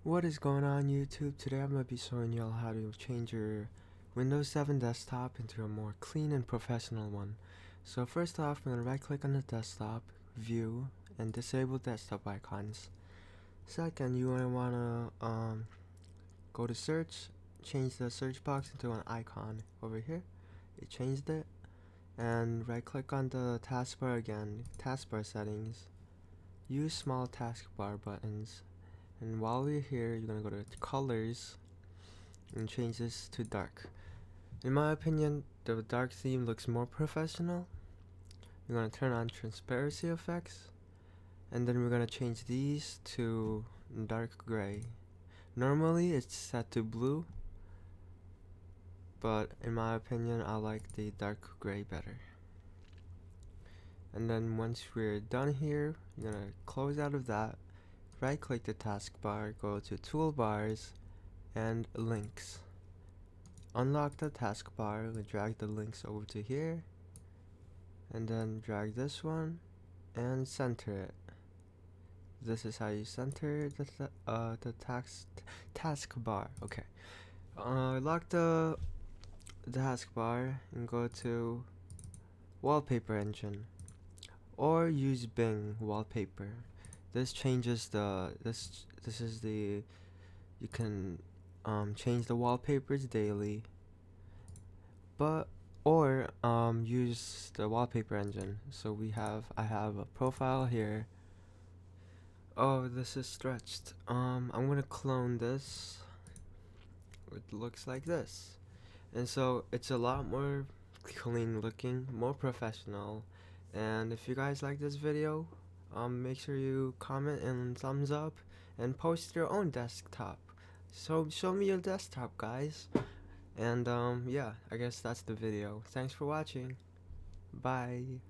What is going on YouTube? Today I'm going to be showing y'all how to change your Windows 7 desktop into a more clean and professional one. So first off, I'm going to right click on the desktop, view, and disable desktop icons. Second, you want to go to search, change the search box into an icon over here. It changed it. And right click on the taskbar again, taskbar settings. Use small taskbar buttons. And while we're here, you're gonna go to colors and change this to dark. In my opinion, the dark theme looks more professional. We're gonna turn on transparency effects, and then we're gonna change these to dark gray. Normally it's set to blue, but in my opinion I like the dark gray better. And then once we're done here, you're gonna close out of that, right click the taskbar, go to toolbars and links. Unlock the taskbar, drag the links over to here, and then drag this one and center it. This is how you center the taskbar. Okay. Lock the taskbar and go to wallpaper engine, or use Bing wallpaper. This changes the this is the you can change the wallpapers daily, but or use the wallpaper engine. So I have a profile here. Oh, this is stretched. I'm gonna clone this. It looks like this, and so it's a lot more clean looking, more professional. And if you guys like this video, make sure you comment and thumbs up and post your own desktop. So show me your desktop, guys. And yeah, I guess that's the video. Thanks for watching. Bye.